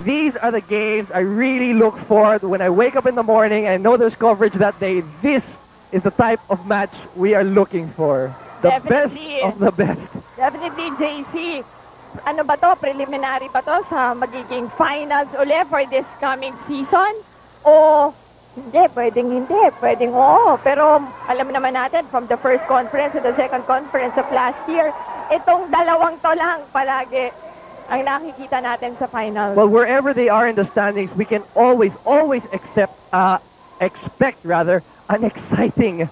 These are the games I really look for when I wake up in the morning and I know there's coverage that day. This is the type of match we are looking for. The Definitely. best of the best. Definitely, JC. Ano ba to? Preliminary ba to sa magiging finals uli for this coming season? O hindi, pwedeng oo. Pero alam naman natin, from the first conference to the second conference of last year, itong dalawang to lang palagi ang nakikita natin sa finals. Well, wherever they are in the standings, we can always expect an exciting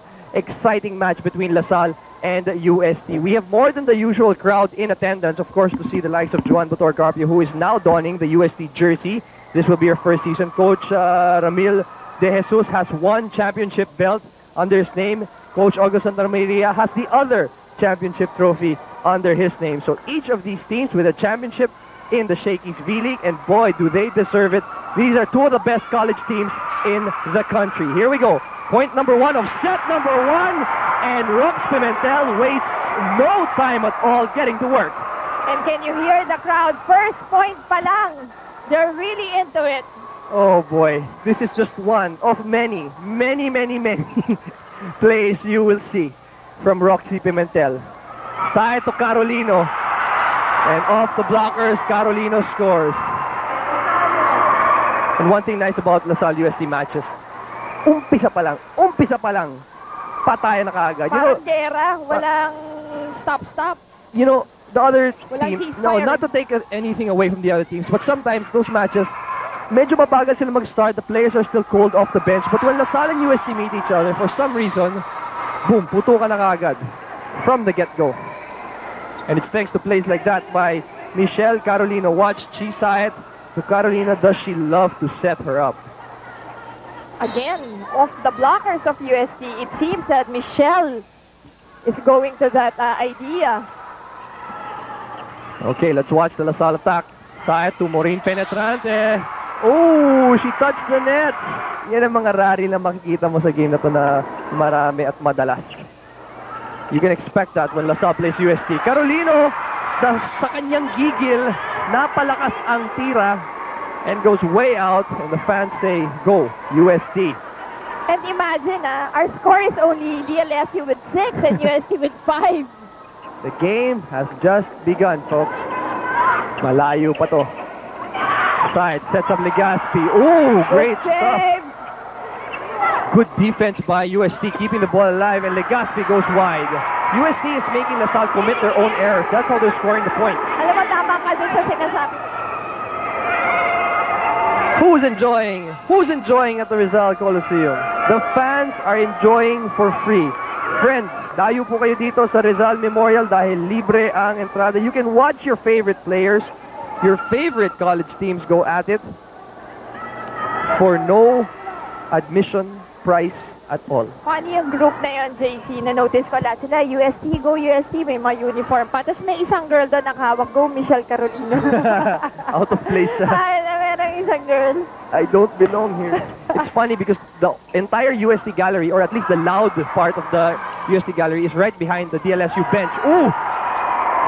match between LaSalle and UST. We have more than the usual crowd in attendance, of course, to see the likes of Juan Botor Carpio, who is now donning the UST jersey. This will be her first season. Coach Ramil De Jesus has one championship belt under his name. Coach August Santamaria has the other championship trophy under his name. So each of these teams with a championship in the Shakey's V-League, and boy, do they deserve it. These are two of the best college teams in the country. Here we go. Point number one of set number one, and Rox Pimentel wastes no time at all getting to work. And can you hear the crowd? First point pa lang. They're really into it. Oh boy, this is just one of many plays you will see from Roxy Pimentel. Side to Carolino, and off the blockers, Carolino scores. And one thing nice about LaSalle UST matches, umpisa pa lang, patayan na kaagad. Parang gera, walang stop. You know, the other Walang team, ceasefire. no, not to take anything away from the other teams, but sometimes those matches, medyo mabagal sila mag-start, the players are still cold off the bench, but when LaSalle and UST meet each other, for some reason, boom, puto ka na kaagad from the get-go. And it's thanks to plays like that by Michelle Carolino. Watch, she saw it. To Carolina, does she love to set her up? Again, off the blockers of UST, it seems that Michelle is going to that idea. Okay, let's watch the LaSalle attack. Saw it to Maureen Penetrante. Oh, she touched the net. Yan ang mga rari na makikita mo sa game na to na marami at madalas. You can expect that when LaSalle plays UST. Carolino, sa kanyang gigil, napalakas ang tira and goes way out, and the fans say, go, UST. And imagine, our score is only DLSU with 6 and UST with 5. The game has just begun, folks. Malayo pa to. Side, sets up Legaspi. Oh, great stuff. Good defense by UST, keeping the ball alive, and Legaspi goes wide. UST is making LaSalle commit their own errors. That's how they're scoring the points. Alam mo, tama ka dun sa sinasabi. Who's enjoying at the Rizal Coliseum? The fans are enjoying for free. Friends, dayo po kayo dito sa Rizal Memorial dahil libre ang entrada. You can watch your favorite players, your favorite college teams go at it for no admission price at all. Funny yung group na yun, JC, na-notice ko lahat sila, UST, go UST, may mga uniform pa. Tapos may isang girl doon nakahawak, go Michelle Carolino. Out of place siya. Ay, na merong isang girl. I don't belong here. It's funny because the entire UST gallery, or at least the loud part of the UST gallery, is right behind the DLSU bench. Ooh!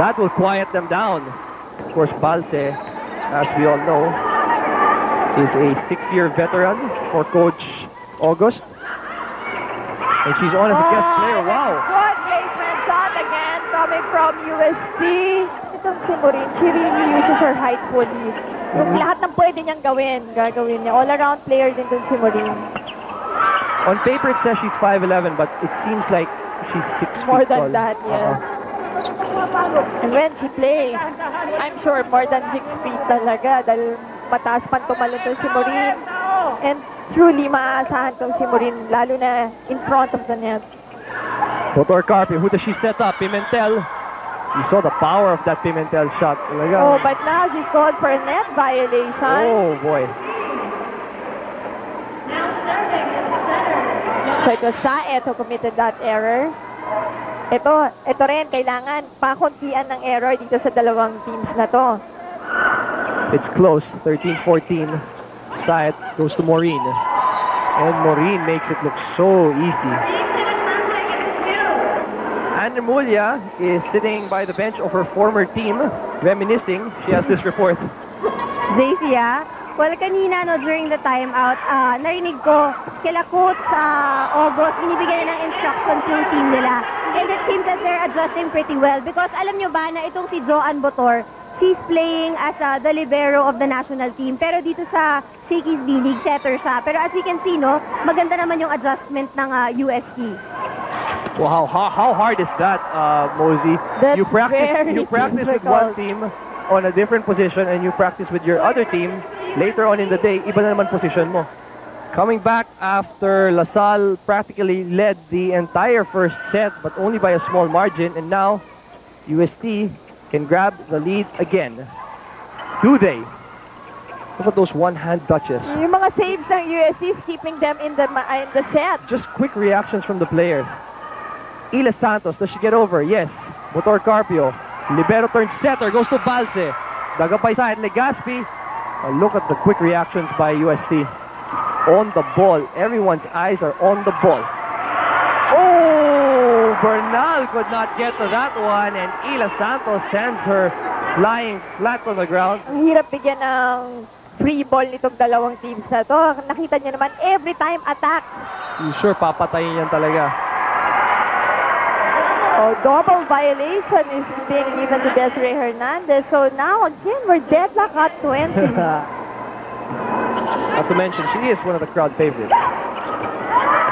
That will quiet them down. Of course, Balse, as we all know, is a 6-year veteran for Coach August. And she's on as a guest player. Wow! Good placement shot again coming from UST. Itong si Maureen, she really uses her height fully. Yung lahat ng pwede niyang gagawin niya. All-around player din dun si Maureen. On paper, it says she's 5'11", but it seems like she's 6 More feet tall. than that, yes. And when she plays, I'm sure more than 6 feet talaga dahil mataas pa tumalon to si Maureen. And truly maaasahan tong si Maureen, lalo na in front of the net. Botor Carpio, who does she set up? Pimentel. You saw the power of that Pimentel shot. Talaga. Oh, but now she's called for a net violation. Oh, boy. So ito Saet who committed that error. Ito rin, kailangan pakuntian ng error dito sa dalawang teams na to. It's close, 13-14. Saet goes to Maureen. And Maureen makes it look so easy. Anna Mulia is sitting by the bench of her former team, reminiscing. She has this report. JC, well, kanina, no, during the timeout, narinig ko, kila Coach August, binibigyan na ng instructions yung team nila. And it seems that they're adjusting pretty well. Because alam nyo ba na itong si Joanne Botor, she's playing as the libero of the national team. Pero dito sa Shakey's B-League, setter siya. Pero as we can see, no, maganda naman yung adjustment ng UST. Wow, how hard is that, Mosey? That's You practice with difficult. one team on a different position and you practice with your other team later on in the day, iba na naman position mo. Coming back after LaSalle practically led the entire first set but only by a small margin, and now UST can grab the lead again. Do they? Look at those one-hand touches. Yung mga saves ng USC is keeping them in the set. Just quick reactions from the players. Ila Santos, does she get over? Yes. Botor Carpio. Libero turns setter, goes to Balse. Dagapay side, Legaspi. Look at the quick reactions by UST. On the ball. Everyone's eyes are on the ball. Oh! Bernal could not get to that one, and Ila Santos sends her flying flat on the ground. Ang hirap bigyan ng free ball nitong dalawang teams na to. Nakita niyo naman, every time attack. You sure papatayin yan talaga. Oh, double violation is being given to Desiree Hernandez. So now, again, we're deadlock at 20. Not to mention, she is one of the crowd favorites.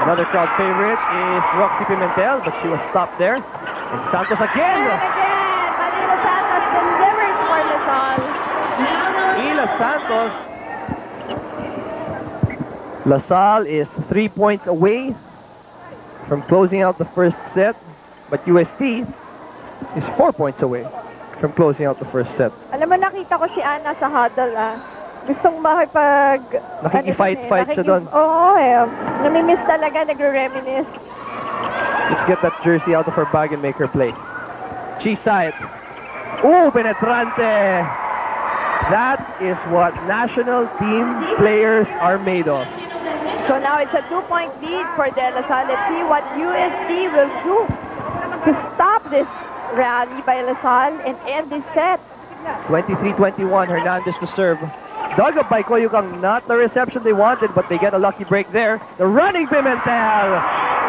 Another crowd favorite is Roxy Pimentel, but she was stopped there. And Santos again! And again, Manila Santos delivers for LaSalle. Ila Santos. LaSalle is 3 points away from closing out the first set, but UST is 4 points away from closing out the first set. Alam mo, nakita ko si Ana sa huddle, Gustong makipag... Nakiki-fight siya doon. Oo, namimiss talaga, nagre-reminisce. Let's get that jersey out of her bag and make her play. Chisayt. Ooh, penetrante! That is what national team players are made of. So now it's a 2-point lead for De La Salle. Let's see what USD will do to stop this rally by La Salle and end this set. 23-21, Hernandez to serve. Dug up by Koyukang, not the reception they wanted, but they get a lucky break there. The running Pimentel!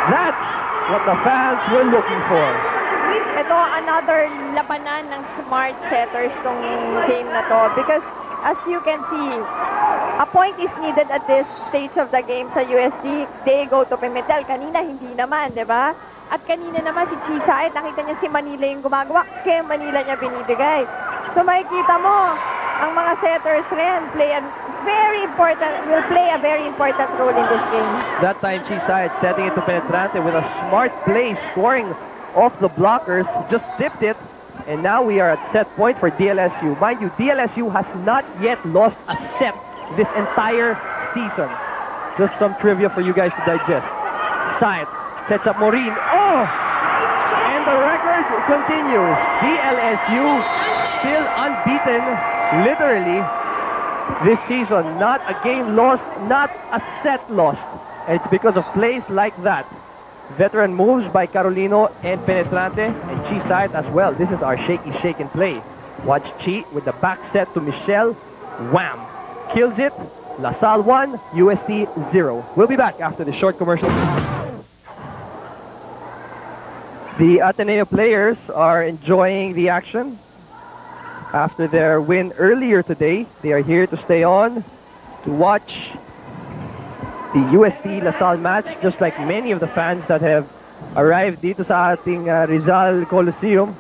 That's what the fans were looking for. Ito, another labanan ng smart setters tong game na to. Because, as you can see, a point is needed at this stage of the game sa USD. They go to Pimentel. Kanina, hindi naman, di ba? At kanina naman si Chisayt, nakita niya si Manila yung gumagawa, kaya Manila niya binibigay. So makikita mo, ang mga setters rin will play a very important role in this game. That time, Chisayt setting it to Penetrante with a smart play, scoring off the blockers, just tipped it, and now we are at set point for DLSU. Mind you, DLSU has not yet lost a set this entire season. Just some trivia for you guys to digest. Sayt sets up Morin. Oh! And the record continues. DLSU still unbeaten, literally, this season. Not a game lost, not a set lost. And it's because of plays like that. Veteran moves by Carolino and Penetrante, and Chisayt as well. This is our shaky shake and play. Watch Chi with the back set to Michelle. Wham! Kills it. LaSalle 1, UST 0. We'll be back after the short commercial. The Ateneo players are enjoying the action. After their win earlier today, they are here to stay on to watch the UST LaSalle match, just like many of the fans that have arrived dito sa ating Rizal Coliseum.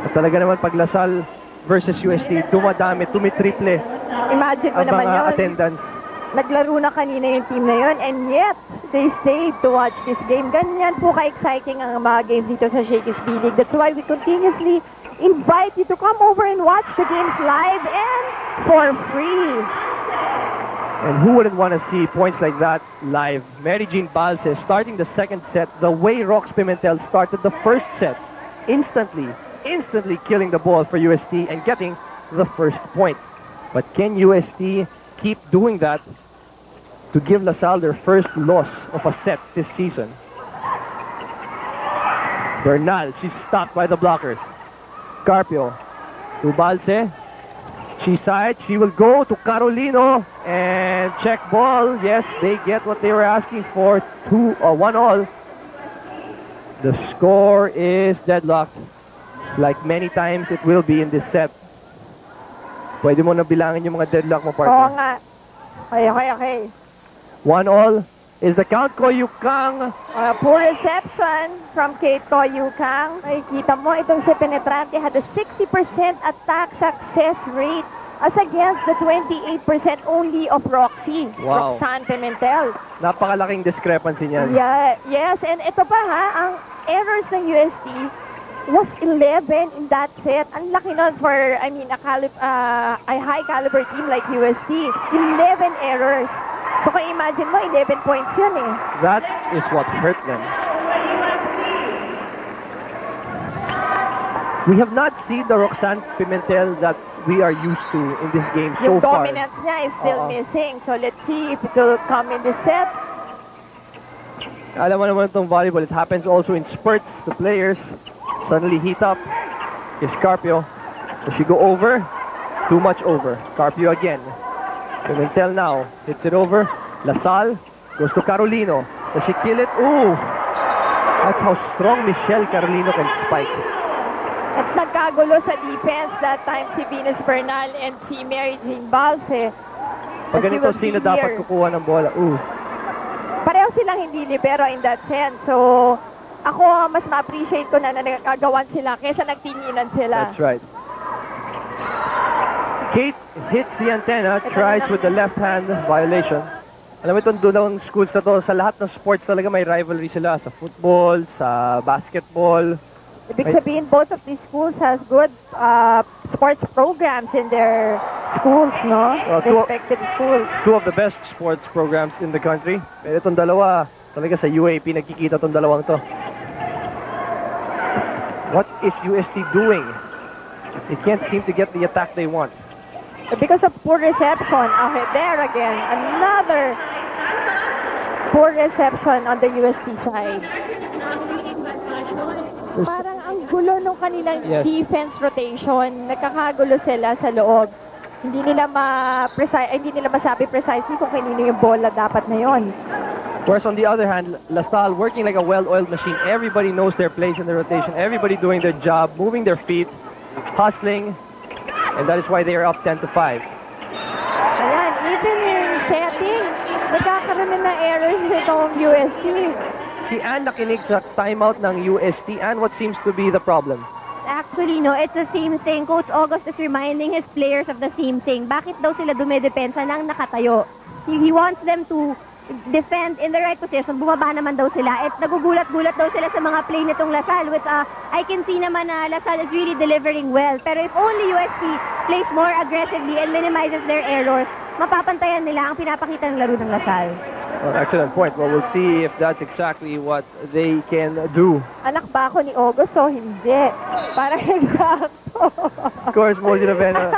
At talaga naman pag LaSalle versus UST, dumadami, tumitriple Imagine mo ang naman mga yun. attendance. Naglaro na kanina yung team na yun, and yet, they stayed to watch this game. Ganyan po ka-exciting ang mga games dito sa Shakey's B-League. That's why we continuously invite you to come over and watch the games live and for free. And who wouldn't want to see points like that live? Mary Jean Balse starting the second set the way Rox Pimentel started the first set. Instantly killing the ball for UST and getting the first point. But can UST keep doing that to give LaSalle their first loss of a set this season? Bernal, she's stopped by the blockers. Carpio to Balse. She side, she will go to Carolino and check ball. Yes, they get what they were asking for. 1-all. The score is deadlocked. Like many times it will be in this set. Pwede mo na bilangin yung mga deadlock mo, Oo partner. nga. Okay. 1-all is the count. Koyukang. Poor reception from Kate Koyukang. Makikita mo, itong si Penetrante had a 60% attack success rate as against the 28% only of Roxy. Wow. Roxanne Pimentel. Napakalaking discrepancy niyan. Yeah, yes, and ito pa ha, ang errors ng UST was 11 in that set. Ang laki nun for, a high caliber team like UST. 11 errors. So kung imagine mo, 11 points yun eh. That is what hurt them. We have not seen the Roxanne Pimentel that we are used to in this game so Yung far. dominance niya is still Oo. missing. So let's see if it will come in this set. Alam mo naman itong volleyball, it happens also in spurts. The players suddenly heat up. Is Carpio. Does she go over? Too much over. Carpio again. Pimentel now. Hits it over. Lasal goes to Carolino. Does she kill it? Ooh! That's how strong Michelle Carolino can spike. At nagkagulo sa defense that time si Venus Bernal and si Mary Jane Balse. Pag As you ganito, will see sino dapat here. kukuha ng bola? Ooh. Pareho silang hindi libero in that sense. So, ako mas ma-appreciate ko na nagkagawan sila kaysa nagtinginan sila. That's right. Kate hits the antenna, tries with the left hand violation. Alam mo itong dalawang schools na to, sa lahat ng sports talaga may rivalry sila. Sa football, sa basketball. Ibig sabihin, both of these schools has good sports programs in their schools, no? Respective schools. Two of the best sports programs in the country. Pero itong dalawa, talaga sa UAP nagkikita itong dalawang to. What is UST doing? They can't seem to get the attack they want. Because of poor reception. Okay, there again. Another poor reception on the UST side. Parang ang gulo nung kanilang Yes. defense rotation. Nagkakagulo sila sa loob. Hindi nila masabi precisely kung kanino yung bola dapat na yon. Whereas on the other hand, LaSalle working like a well-oiled machine. Everybody knows their place in the rotation. Everybody doing their job, moving their feet, hustling. And that is why they are up 10-5. Ayan, even in setting, nagkakaroon na errors itong UST. Si Ann nakinig sa timeout ng UST. Ann, what seems to be the problem? Actually, no, it's the same thing. Coach August is reminding his players of the same thing. Bakit daw sila dumedepensa lang nakatayo? He wants them to defend in the right position. Bumaba naman daw sila. At nagugulat-gulat daw sila sa mga play nitong Lasal, which I can see naman na Lasal is really delivering well. Pero if only UST plays more aggressively and minimizes their errors, mapapantayan nila ang pinapakita ng laro ng Lasal. Well, excellent point. Well, we'll see if that's exactly what they can do. Anak ba ako ni August o hindi? Parang exacto. Of course, Moji Ravena,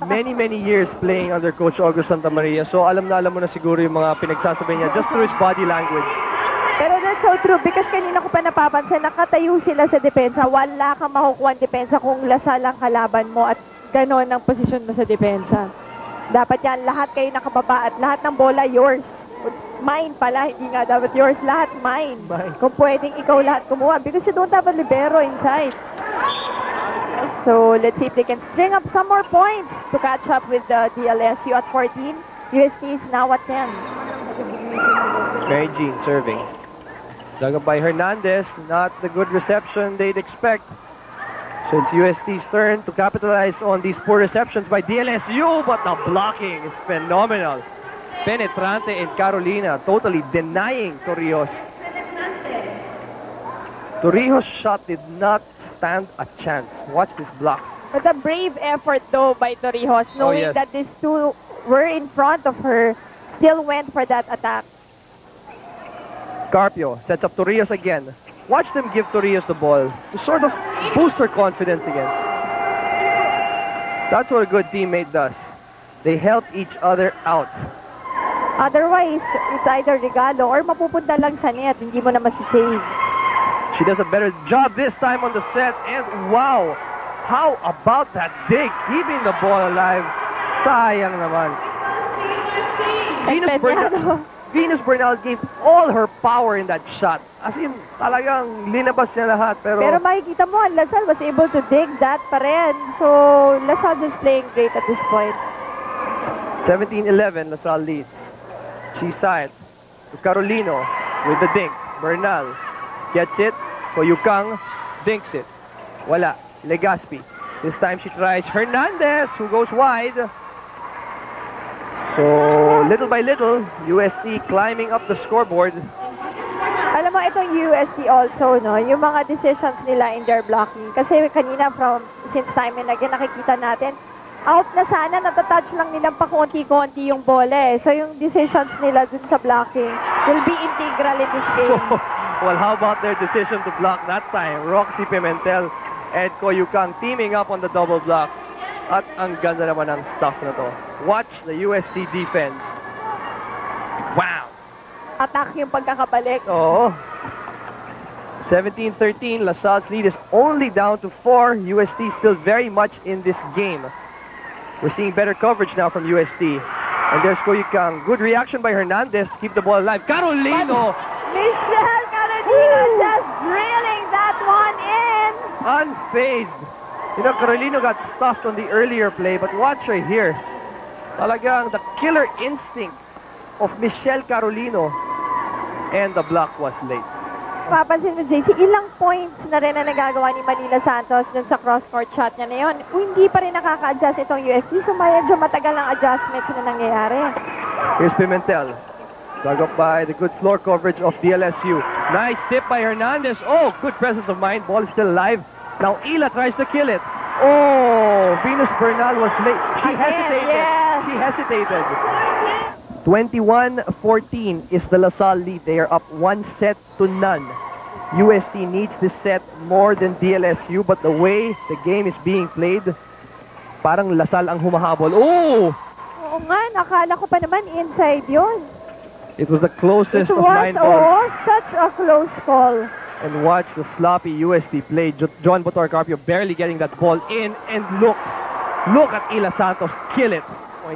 many years playing under Coach August Santa Maria. So, alam mo na siguro yung mga pinagsasabi niya just through his body language. Pero that's so true because kanina ko pa napapansin, nakatayo sila sa depensa. Wala kang makukuha ang depensa kung Lasal ang kalaban mo at gano'n ang posisyon mo sa depensa. Dapat yan, lahat kayo nakababa at lahat ng bola yours. Mine pala, hindi nga dapat yours. Lahat mine. Kung pwedeng ikaw lahat kumuha because you don't have a libero inside. So, let's see if they can string up some more points to catch up with the DLSU at 14. UST is now at 10. Mary Jean serving. Dug up by Hernandez. Not the good reception they'd expect. So it's UST's turn to capitalize on these poor receptions by DLSU, but the blocking is phenomenal. Penetrante and Carolina totally denying Torrijos. Torrijos' shot did not stand a chance. Watch this block. But a brave effort though by Torrijos, knowing yes. that these two were in front of her, still went for that attack. Carpio sets up Torrijos again. Watch them give Torrijos the ball to sort of boost her confidence again. That's what a good teammate does. They help each other out. Otherwise, it's either regalo or mapupunta lang sa net, hindi mo na masisave. She does a better job this time on the set, and wow, how about that dig, keeping the ball alive. Sayang naman. Empeñado. Venus Bernal gave all her power in that shot. As in, talagang linabas niya lahat. Pero makikita mo, Lasal was able to dig that pa rin. So, Lasal is playing great at this point. 17-11, Lasal leads. Chisayat to Carolino with the dink. Bernal gets it. Koyukang dinks it. Wala. Legaspi. This time she tries Hernandez, who goes wide. So, little by little, UST climbing up the scoreboard. Alam mo, itong UST also, no, yung mga decisions nila in their blocking. Kasi kanina since time and again, nakikita natin, out na sana, natatouch lang nilang pa konti-konti yung bola eh. So, yung decisions nila dun sa blocking will be integral in this game. Well, how about their decision to block that time? Roxy Pimentel and Koyukang teaming up on the double block. At ang ganda naman ng stuff na to. Watch the UST defense. Wow! Attack yung pagkakabalik. Oo. 17-13, LaSalle's lead is only down to 4. UST still very much in this game. We're seeing better coverage now from UST. And there's Koyukang. Good reaction by Hernandez to keep the ball alive. Carolino! Michelle Carolino just drilling that one in. Unfazed. You know, Carolino got stuffed on the earlier play, but watch right here. Talagang the killer instinct of Michelle Carolino. And the block was late. Papansin mo, JC, ilang points na rin na nagagawa ni Manila Santos dun sa cross-court shot niya na yun. Hindi pa rin nakaka-adjust itong UST, so medyo matagal ang adjustments na nangyayari. Here's Pimentel. Dug up by the good floor coverage of DLSU. Nice tip by Hernandez. Oh, good presence of mind. Ball is still alive. Now Ila tries to kill it. Oh, Venus Bernal was late. She hesitated. Yes. She hesitated. 21-14 is the LaSalle lead. They are up 1-0. UST needs this set more than DLSU, but the way the game is being played, parang LaSalle ang humahabol. Oh! Oo nga, nakala ko pa naman inside yun. It was the closest It of 9 balls. was such a close call. And watch the sloppy UST play. John Botor Carpio barely getting that ball in. And look at Ila Santos kill it.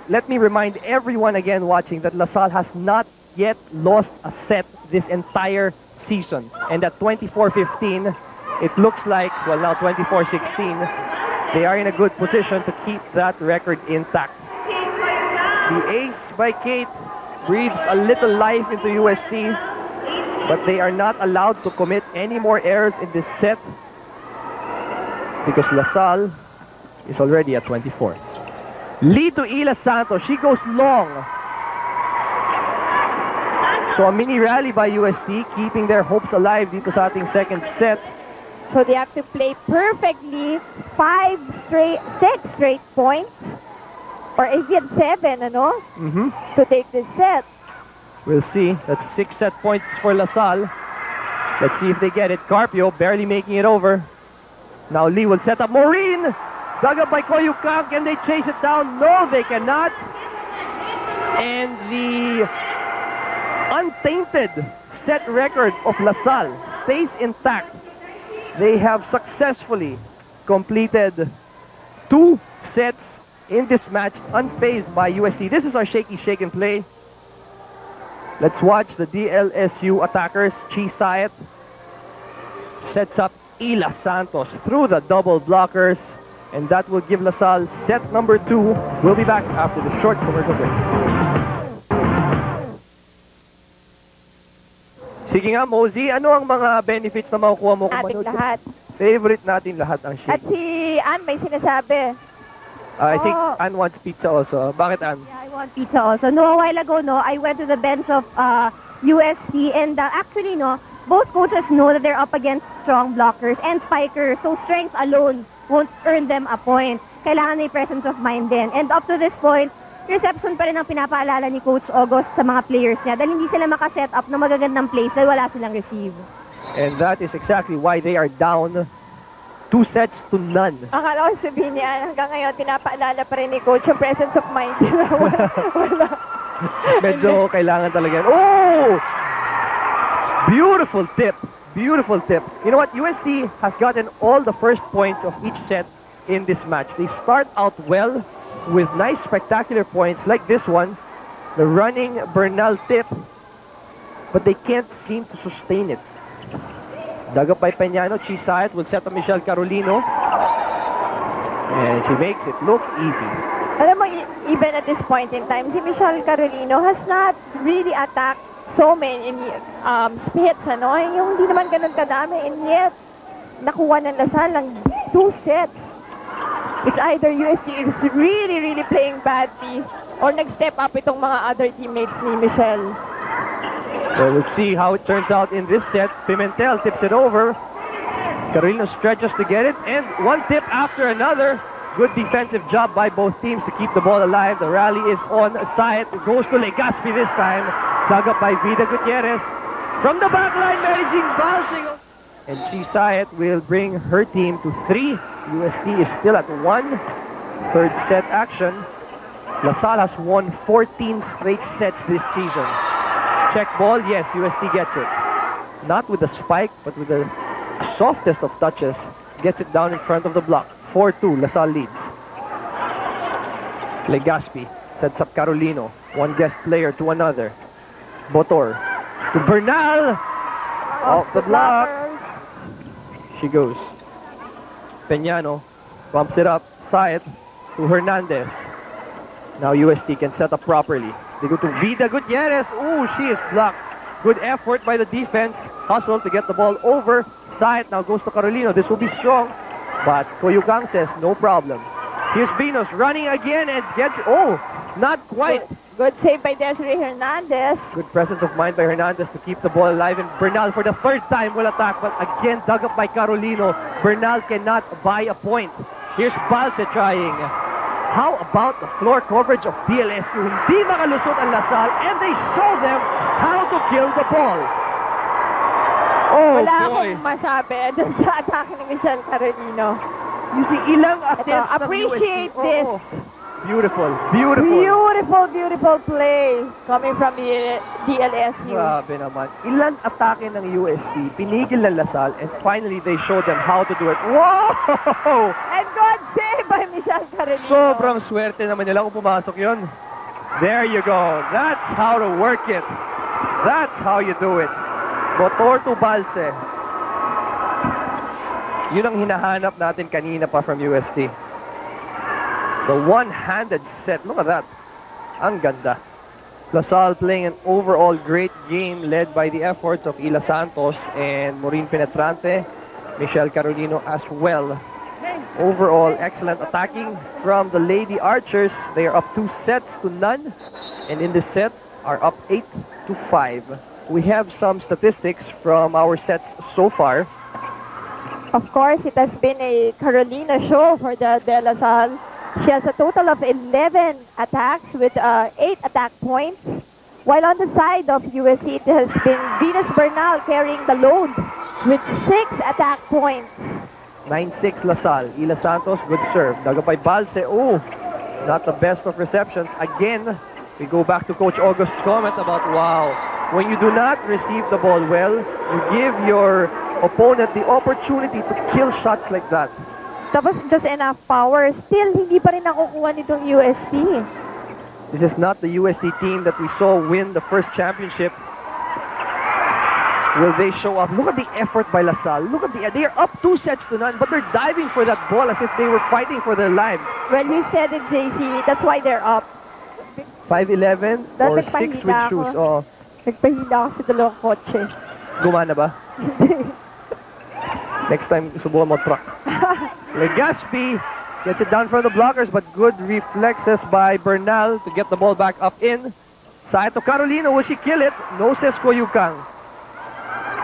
Let me remind everyone again watching that LaSalle has not yet lost a set this entire season. And at 24-15, it looks like, well now 24-16, they are in a good position to keep that record intact. The ace by Kate breathes a little life into UST. But they are not allowed to commit any more errors in this set because LaSalle is already at 24. Lead to Ila Santos. She goes long. So a mini rally by UST, keeping their hopes alive dito sa ating second set. So they have to play perfectly 6 straight points. Or is it 7, ano? To take this set. We'll see. That's 6 set points for LaSalle. Let's see if they get it. Carpio barely making it over. Now Lee will set up. Maureen! Dug up by Koyukang. Can they chase it down? No, they cannot. And the untainted set record of LaSalle stays intact. They have successfully completed 2 sets in this match, unfazed by UST. This is our shaky shake and play. Let's watch the DLSU attackers. Chisayat sets up Ila Santos through the double blockers. And that will give LaSalle set number 2. We'll be back after the short commercial break. Sige nga, Mosey, ano ang mga benefits na makukuha mo kung Ating manood? lahat. Favorite natin lahat ang At shake. si Ann may sinasabi. I think Oh. Ann wants pizza also. Bakit, Ann? Yeah, I want pizza also. No, a while ago, no, I went to the bench of UST and actually, no, both coaches know that they're up against strong blockers and spikers. So strength alone won't earn them a point. Kailangan may presence of mind din. And up to this point, reception pa rin ang pinapaalala ni Coach August sa mga players niya dahil hindi sila makaset up ng magagandang plays dahil wala silang receive. And that is exactly why they are down 2 sets to none. Akala ko sabihin niya, hanggang ngayon, pinapaalala pa rin ni Coach yung presence of mind. wala. Medyo kailangan talaga. Oh! Beautiful tip. Beautiful tip. You know what? UST has gotten all the first points of each set in this match. They start out well, with nice spectacular points like this one, the running Bernal tip, but they can't seem to sustain it. Dug up by Peñano. Chisayat will set up Michelle Carolino, and she makes it look easy. Alam mo, even at this point in time, si Michelle Carolino has not really attacked so many hits, ano? Yung hindi naman ganun kadami, and yet, nakuha ng Lasal ng 2 sets. It's either UST is really playing badly or nag-step up itong mga other teammates ni Michelle. So we'll see how it turns out in this set. Pimentel tips it over. Carolino stretches to get it, and one tip after another. Good defensive job by both teams to keep the ball alive. The rally is on side. It goes to Legaspi this time. Dug up by Vida Gutierrez. From the back line, Mary Jean bouncing. And Chisayat will bring her team to 3. UST is still at 1. Third set action. LaSalle has won 14 straight sets this season. Check ball, yes, UST gets it. Not with the spike, but with the softest of touches. Gets it down in front of the block. 4-2, LaSalle leads. Legaspi sets up Carolino. One guest player to another. Botor to Bernal. Off the block. She goes. Peñano bumps it up. Sayat to Hernandez. Now UST can set up properly. They go to Vida Gutierrez. Ooh, she is blocked. Good effort by the defense. Hustle to get the ball over. Sayat now goes to Carolino. This will be strong. But Coyucang says no problem. Here's Venus running again and gets... Oh, not quite. Good save by Desiree Hernandez. Good presence of mind by Hernandez to keep the ball alive. And Bernal for the third time will attack. But again, dug up by Carolino. Bernal cannot buy a point. Here's Balse trying. How about the floor coverage of DLSU? Hindi makalusot ang Lasal, and they show them how to kill the ball. Oh, Wala boy. akong masabi dun sa atake ni Michelle Carolino. You see, ilang attempts ng Appreciate UST. this. Oh, beautiful, beautiful. Beautiful play coming from the DLSU. Grabe naman. Ilan atake ng UST, pinigil ng Lasal, and finally they showed them how to do it. Wow! And good save by Michelle Carolino. Sobrang swerte naman nila kung pumasok yun. There you go. That's how to work it. That's how you do it. Botor to Balse. Yun ang hinahanap natin kanina pa from UST. The one-handed set. Look at that. Ang ganda. LaSalle playing an overall great game led by the efforts of Ila Santos and Maureen Penetrante. Michelle Carolino as well. Overall, excellent attacking from the Lady Archers. They are up 2-0. And in this set, are up 8-5. We have some statistics from our sets so far. Of course, it has been a Carolina show for the De La Salle. She has a total of 11 attacks with 8 attack points. While on the side of USC, it has been Venus Bernal carrying the load with 6 attack points. 9-6 LaSalle. Ila Santos, good serve. Dug up by Balse. Oh, not the best of receptions. Again, we go back to Coach August's comment about, wow, when you do not receive the ball well, you give your opponent the opportunity to kill shots like that. Tapos just enough power. Still, hindi pa rin nakukuha nitong UST. This is not the UST team that we saw win the first championship. Will they show up? Look at the effort by LaSalle. Look at they're up 2-0, but they're diving for that ball as if they were fighting for their lives. Well, you said it, JC. That's why they're up. 5'11" or 6 with shoes. Oh, Nagpahila ako sa dalawang kotse. gumana ba? Next time, subukan mo truck. Legaspi gets it down from the blockers, but good reflexes by Bernal to get the ball back up in. Side to Carolino, will she kill it? No, says Coyucang.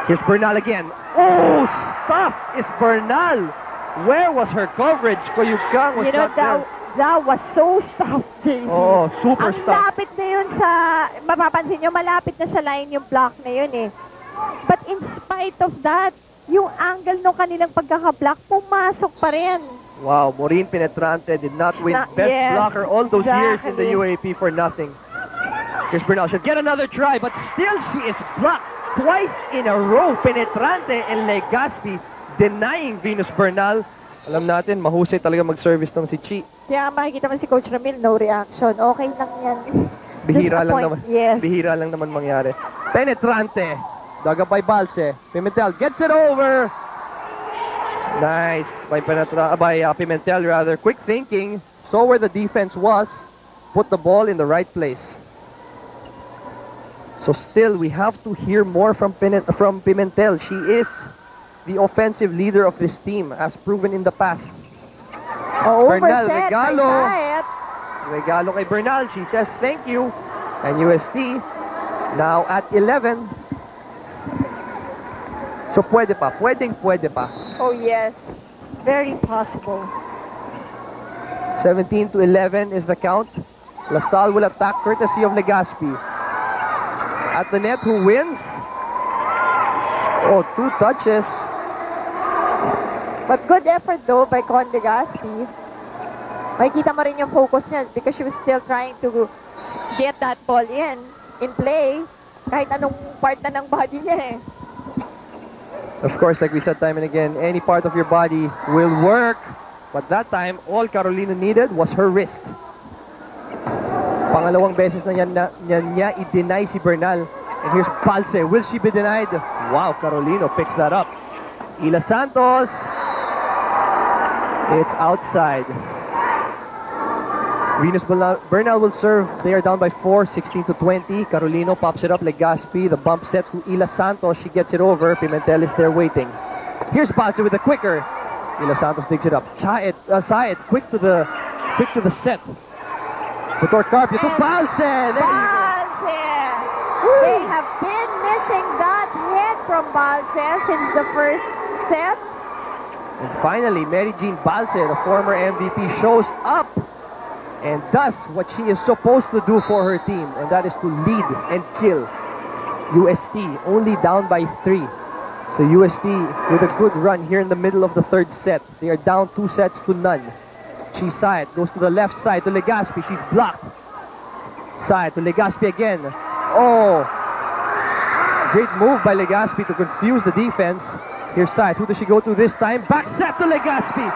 Here's Bernal again. Oh, stop! It's Bernal. Where was her coverage? Coyucang was not there. That was so stuffed, JC. Oh, super Ang stuffed. lapit na yun sa, mapapansin nyo, malapit na sa line yung block na yun eh. But in spite of that, yung angle ng kanilang pagkaka-block, pumasok pa rin. Wow, Maureen Penetrante did not win best blocker all those years in the UAP for nothing. Here's Bernal. She'll get another try, but still she is blocked twice in a row. Penetrante and Legaspi denying Venus Bernal Alam natin, mahusay talaga mag-service ng si Chi. Kaya makikita mo si Coach Ramil, no reaction. Okay lang yan. Bihira Just a lang point. naman. Yes. Bihira lang naman mangyari. Penetrante. Dug up by Balse. Pimentel gets it over. Nice by Pimentel rather. Quick thinking. Saw where the defense was. Put the ball in the right place. So still, we have to hear more from Pimentel. She is the offensive leader of this team, as proven in the past. Bernal, Overset. regalo. By Regalo kay Bernal. She says thank you. And UST now at 11. So pwede pa. Pwede pa. Oh, yes. Very possible. 17-11 is the count. LaSalle will attack courtesy of Legaspi. At the net, who wins? Oh, 2 touches. But good effort though by Con Legaspi. Makikita mo rin yung focus niya because she was still trying to get that ball in play. Kahit anong part na ng body niya eh. Of course, like we said time and again, any part of your body will work. But that time, all Carolina needed was her wrist. Pangalawang beses na niya i-deny si Bernal. And here's Balse. Will she be denied? Wow, Carolino picks that up. Ila Santos. It's outside. Venus Bernal will serve. They are down by 4, 16-20. Carolino pops it up. Legaspi, the bump set to Ila Santos. She gets it over. Pimentel is there waiting. Here's Balse with a quicker. Ila Santos digs it up. Saed, quick to the set. Butor Carpio to Balse. Balse! They have been missing that hit from Balse since the first set. And finally, Mary Jean Balse, the former MVP, shows up and does what she is supposed to do for her team, and that is to lead and kill. UST only down by 3. So UST with a good run here in the middle of the third set. They are down 2 sets to none. She side goes to the left side to Legaspi. She's blocked. Side to Legaspi again. Oh, great move by Legaspi to confuse the defense. Here's side. Who does she go to this time? Back set to Legaspi.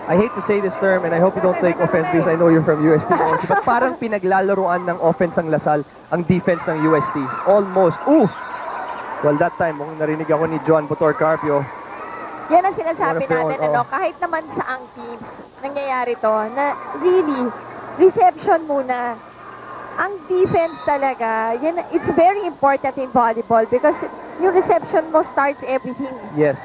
I hate to say this term, and I hope you don't take offense because I know you're from UST also, but parang pinaglalaroan ng offense ng Lasal ang defense ng UST. Almost. Ooh! Well, that time, kung narinig ako ni John Butor Carpio. Yan ang sinasabi natin, ano, kahit naman sa ang team, nangyayari to, na really, reception muna. Ang defense talaga, yan, it's very important in volleyball because yung reception mo starts everything. Yes.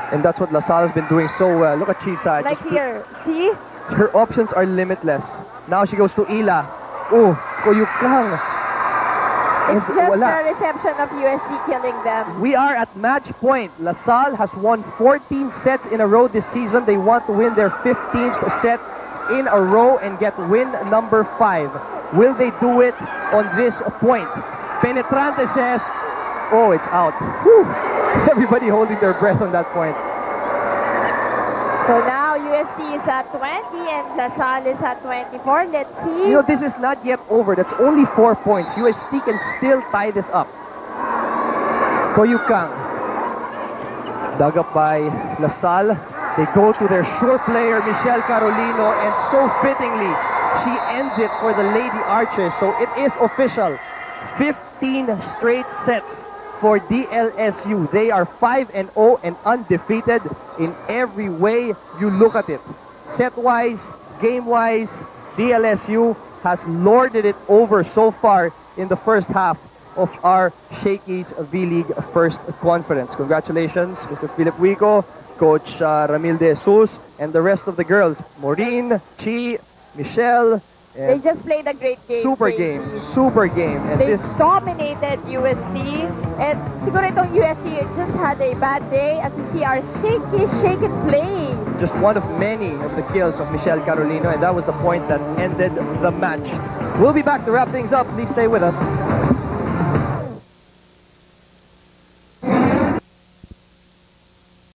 And that's what LaSalle has been doing so well. Look at Chi's side. Like here, see? Her options are limitless. Now she goes to Ila. Oh, Koyukang. It's just the reception of UST killing them. We are at match point. LaSalle has won 14 sets in a row this season. They want to win their 15th set in a row and get win number 5. Will they do it on this point? Penetrante says, oh, it's out. Whew. Everybody holding their breath on that point. So now UST is at 20 and LaSalle is at 24. Let's see. You know, this is not yet over. That's only 4 points. UST can still tie this up. Koyukang. Dug up by LaSalle. They go to their sure player, Michelle Carolino, and so fittingly, she ends it for the Lady Archers. So it is official. 15 straight sets for DLSU. They are 5-0 and undefeated in every way you look at it. Set-wise, game-wise, DLSU has lorded it over so far in the first half of our Shakey's V-League First Conference. Congratulations, Mr. Philip Wico, Coach Ramil De Jesus, and the rest of the girls. Maureen, Chi, Michelle. They just played a great game. Super game. Super game. And they this dominated UST. And siguro itong UST just had a bad day as you see our shaky play. Just one of many of the kills of Michelle Carolino, and that was the point that ended the match. We'll be back to wrap things up. Please stay with us.